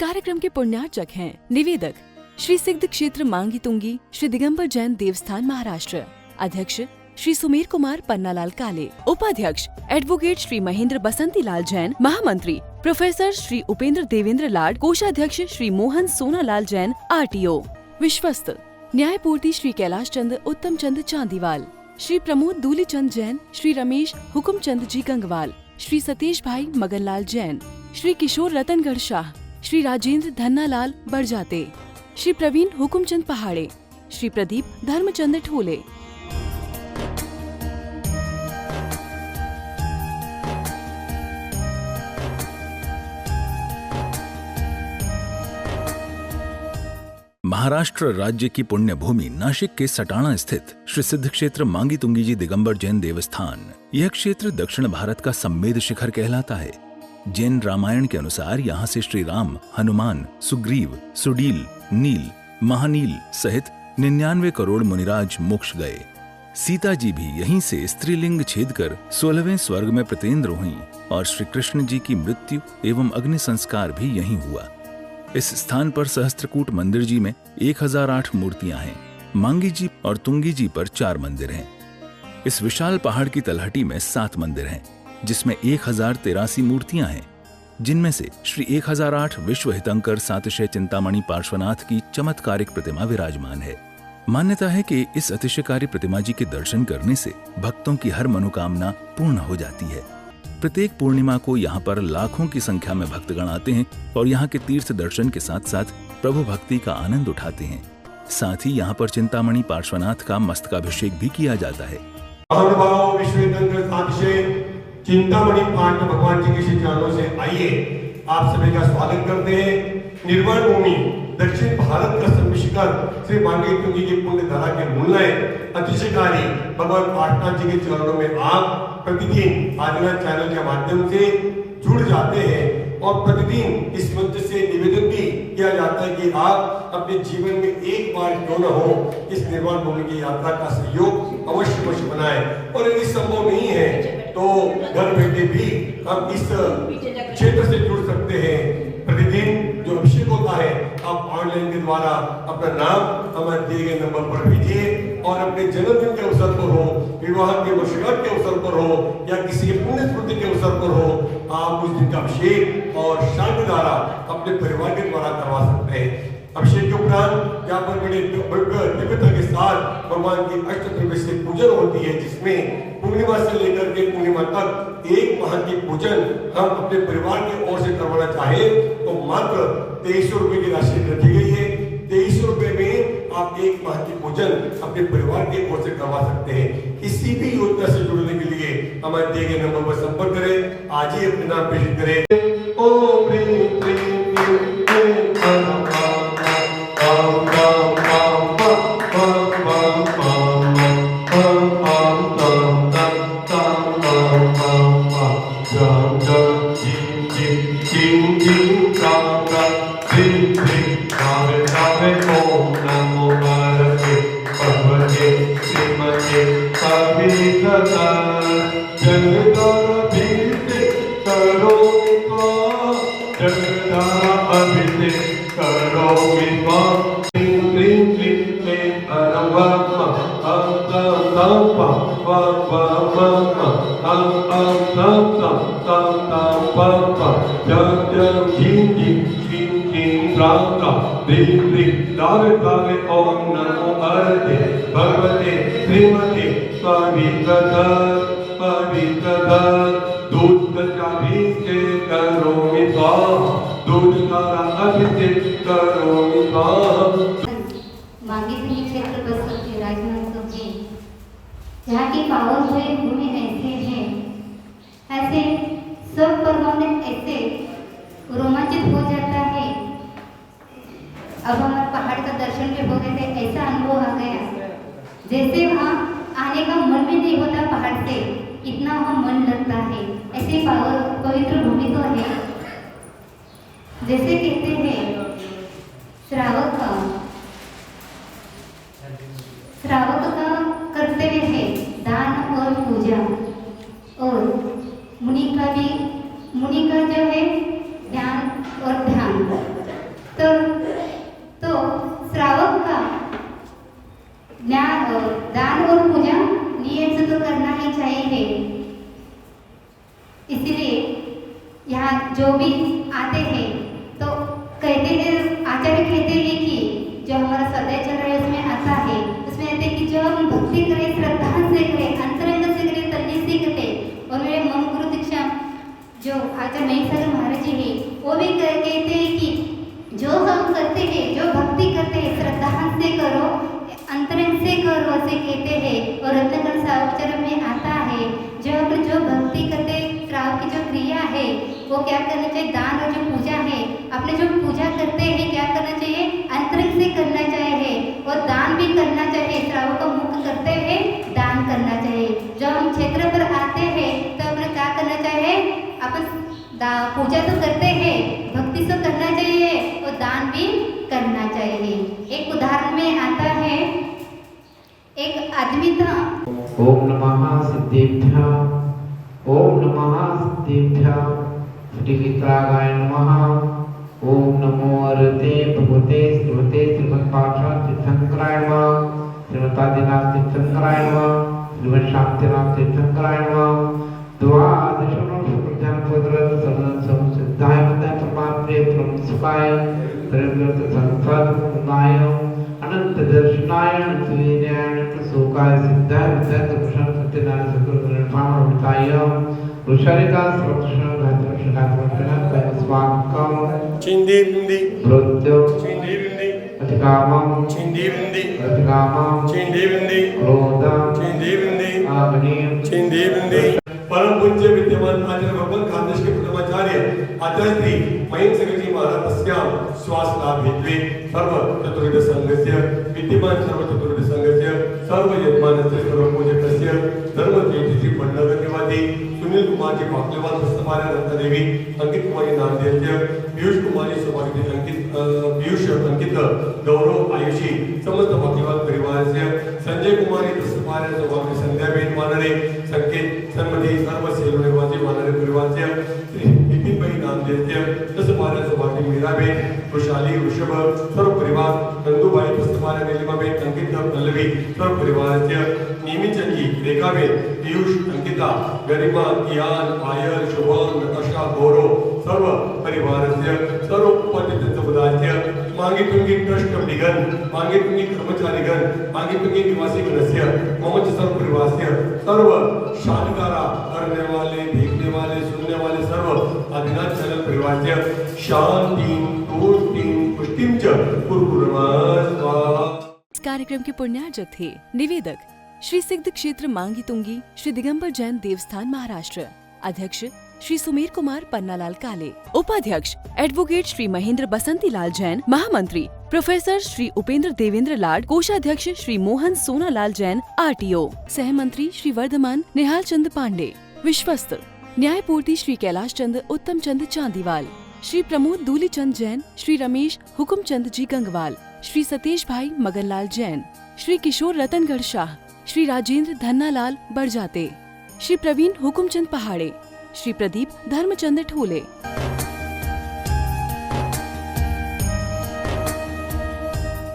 कार्यक्रम के पुण्यार्चक हैं निवेदक श्री सिद्ध क्षेत्र मांगी तुंगी श्री दिगंबर जैन देवस्थान महाराष्ट्र, अध्यक्ष श्री सुमेर कुमार पन्नालाल काले, उपाध्यक्ष एडवोकेट श्री महेंद्र बसंती लाल जैन, महामंत्री प्रोफेसर श्री उपेंद्र देवेंद्र लाड, कोषाध्यक्ष श्री मोहन सोनालाल जैन RTO, विश्वस्त न्यायपूर्ति श्री कैलाश चंद उत्तम चंद चांदीवाल, श्री प्रमोद दूलीचंद जैन, श्री रमेश हुकुमचंद जी गंगवाल, श्री सतीश भाई मगनलाल जैन, श्री किशोर रतनगढ़ शाह, श्री राजेंद्र धन्नालाल बरजाते, श्री प्रवीण हुकुमचंद पहाड़े, श्री प्रदीप धर्मचंद ठोले। महाराष्ट्र राज्य की पुण्य भूमि नाशिक के सटाणा स्थित श्री सिद्ध क्षेत्र मांगी तुंगी जी दिगंबर जैन देवस्थान, यह क्षेत्र दक्षिण भारत का सम्मेद शिखर कहलाता है। जैन रामायण के अनुसार यहाँ से श्री राम, हनुमान, सुग्रीव, सुडील, नील, महानील सहित 99 करोड़ मुनिराज मोक्ष गए। सीता जी भी यहीं से स्त्रीलिंग छेद कर 16वें स्वर्ग में प्रतेंद्र हुईं और श्री कृष्ण जी की मृत्यु एवं अग्नि संस्कार भी यहीं हुआ। इस स्थान पर सहस्त्रकूट मंदिर जी में 1008 मूर्तियां हैं। मांगी जी और तुंगी जी पर 4 मंदिर हैं। इस विशाल पहाड़ की तलहटी में 7 मंदिर हैं, जिसमें 1083 मूर्तियां हैं, जिनमें से श्री 1008 विश्व हितंकर सातिशय चिंतामणि पार्श्वनाथ की चमत्कारिक प्रतिमा विराजमान है। मान्यता है कि इस अतिशयकारी प्रतिमा जी के दर्शन करने से भक्तों की हर मनोकामना पूर्ण हो जाती है। प्रत्येक पूर्णिमा को यहाँ पर लाखों की संख्या में भक्तगण आते हैं और यहाँ के तीर्थ दर्शन के साथ साथ प्रभु भक्ति का आनंद उठाते हैं। साथ ही यहाँ पर चिंतामणि पार्श्वनाथ का मस्तकाभिषेक भी किया जाता है। महानुभाव विश्व हितंकर सातिशय चिंतामणि पार्श्व भगवान जी के चरणों से आइए आप सभी का स्वागत करते हैं। निर्वाण भूमि दक्षिण भारत का सर्वशिखर श्री मांगी तुंगी की पुण्य धरा के मूल्य अतिशयकारी भगवान पार्श्वनाथ जी के चरणों में आप प्रतिदिन आजना चैनल के माध्यम से जुड़ जाते हैं और प्रतिदिन इस मंच से निवेदन भी किया जाता है कि आप अपने जीवन में एक बार क्यों न हो इस निर्वाण भूमि की यात्रा का सहयोग अवश्य बनाएं। और यदि संभव नहीं है तो घर बैठे भी हम इस क्षेत्र से जुड़ सकते हैं। प्रतिदिन जो अभिषेक होता है आप ऑनलाइन के द्वारा अपना नाम हमारे दिए गए नंबर पर भेजिए और अपने जन्मदिन के अवसर पर हो, विवाह के वर्षगांठ के अवसर पर हो या किसी के पुण्य स्मृति के अवसर पर हो, आप उस दिन का अभिषेक और शांति धारा अपने परिवार के द्वारा करवा सकते हैं। अभिषेक के उपरांत यहाँ पर बड़े दिव्यता के साथ भगवान की अष्टद्रव्य से पूजन होती है, जिसमें पूर्णिमा से लेकर के पूर्णिमा तक 1 माह की पूजन हम अपने परिवार की ओर से करवाना चाहे तो मात्र 2300 रुपए की राशि रखी गई है। 2300 रुपए में आप 1 माह की पूजन अपने परिवार की ओर से करवा सकते हैं। किसी भी योजना से जुड़ने के लिए हमारे दिए गए नंबर पर संपर्क करें। आज ही अपने नाम प्रेषित करें। ओम ह्रीं क्लीं क्लीं क्लीं ओम नमो हरते भगवते श्रीमते पवित्रता दूध का अभिषेक करोमि स्वाहा, दूध का अभिषेक करोमि स्वाहा। मांगी तुंगी क्षेत्र बस्तर के राजनांदगांव में जहाँ की पावन हुए भूमि ऐसे हैं, ऐसे सब पर्वों में ऐसे रोमांचित हो जाता है। अब हमारे पहाड़ का दर्शन भी हो गए थे, ऐसा अनुभव आ गया जैसे वहाँ आने का मन भी नहीं होता पहाड़ से, इतना वहाँ मन लगता है। ऐसे पवित्र भूमि तो है। जैसे कहते हैं श्रावक का कर्तव्य है दान और पूजा, और मुनि का जो है ध्यान और ध्यान। जो भी आते हैं तो कहते हैं, आचार्य कहते हैं कि जो हमारा स्वाध्याय चल रहा है उसमें आता है, उसमें कहते हैं कि जो हम भक्ति करें, श्रद्धा से करें, अंतरंग से करें, तल्ली से करें। और मेरे मम गुरु दीक्षा जो आचार्य महेश महाराज जी है वो भी कहते हैं कि जो हम करते हैं, जो भक्ति करते हैं, श्रद्धा से करो, अंतरंग से करो, ऐसे कहते हैं। और रत्नकल सावचर में आता है जो भक्ति करते क्राव की जो क्रिया है वो क्या करना चाहिए, दान और जो पूजा है, अपने जो पूजा करते हैं क्या करना चाहिए, अंतरंग से करना चाहिए और दान भी करना चाहिए। क्राव को मुक्त करते हुए दान करना चाहिए। जब हम क्षेत्र पर आते हैं तो अपने क्या करना चाहिए, अपन पूजा तो करते हैं, भक्ति तो करना चाहिए और दान भी करना चाहिए। एक उदाहरण में आता है, एक आदमी था। ओम नमः सिद्धेभ्यः, ओम नमः सिद्धेभ्यः, श्रीवितरागाय नमः। ओम नमो अरते भगवते श्रीमते श्रीमद्भागवत तीर्थंकराय नमः, श्रीमतादिनाथ तीर्थंकराय नमः, श्रीमद शांतिनाथ तीर्थंकराय नमः। द्वादशनो शुक्रज्ञान पदरत सर्वं समसिद्धाय मध्य परमात्मे ब्रह्मस्वाय त्रिव्रत संसारनाय अनंत दर्शनाय अनंत वीर्याय अनंत शोकाय सिद्धाय मध्य दर्शन सत्यनारायण सतगुरु निर्वाण अमृताय ऋषरिका सर्वक्षण घातरक्षण घातरक्षण स्वाकम चिंदी बिंदी प्रोद्यो चिंदी बिंदी अतिकामम चिंदी बिंदी अतिकामम चिंदी बिंदी क्रोधम चिंदी बिंदी आग्नेयम चिंदी बिंदी। परम पूज्य विद्यमान आचार्य भगवान खानदेश के प्रथमाचार्य आचार्य श्री महेश जी महाराज तस्याम श्वास लाभेत्वे सर्व चतुर्विध संघस्य विद्यमान सर्व चतुर्विध संघस्य सर्व यजमानस्य सर्व पूजकस्य धर्म तेजसी पंडगन्यवादी सुनील कुमार जी पाकलेवाल हस्तमार्य अनंता देवी अंकित कुमारी नामदेवस्य पीयूष कुमारी सौभाग्य अंकित पीयूष अंकित गौरव आयुषी समस्त पाकलेवाल परिवारस्य संजय कुमारी हस्तमार्य सौभाग्य संध्याबेन मानरे संकेत सन्मति सर्व सेलो निवासी मानरे परिवारस्य नितिन भाई नामदेवस्य हस्तमार्य सौभाग्य मीराबेन खुशहाली ऋषभ सर्व परिवार नंदुभाई हस्तमार्य नीलिमाबेन अंकित पल्लवी सर्व परिवारस्य निमिचंजी रेखाबेन पीयूष अंकिता गरिमा इयान पायल शुभम नताशा गौरव सर्व परिवारस्य सर्व उपस्थित समुदायस्य मांगी तुंगी ट्रस्ट निगन मांगी तुंगी कर्मचारीगण मांगी तुंगी निवासी गणस्य मम सर्व परिवारस्य सर्व शानकारा करने वाले, देखने वाले, सुनने वाले सर्व आदिनाथ चैनल परिवारस्य शांति तुष्टि पुष्टिम च कुरुकुर्मा। इस कार्यक्रम के पुण्यार्जक थे निवेदक श्री सिद्ध क्षेत्र मांगी तुंगी श्री दिगंबर जैन देवस्थान महाराष्ट्र, अध्यक्ष श्री सुमेर कुमार पन्नालाल काले, उपाध्यक्ष एडवोकेट श्री महेंद्र बसंती लाल जैन, महामंत्री प्रोफेसर श्री उपेंद्र देवेंद्र लाड, कोषाध्यक्ष श्री मोहन सोनालाल जैन आरटीओ, सहमंत्री श्री वर्धमान निहाल चंद पांडे, विश्वस्त न्यायपूर्ति श्री कैलाश चंद उत्तम चंद चांदीवाल, श्री प्रमोद दूली चंद जैन, श्री रमेश हुकुम चंद जी गंगवाल, श्री सतीश भाई मगनलाल जैन, श्री किशोर रतनगढ़ शाह, श्री राजेंद्र धन्नालाल बड़जाते, श्री प्रवीण हुकुमचंद पहाड़े, श्री प्रदीप धर्मचंद ठोले।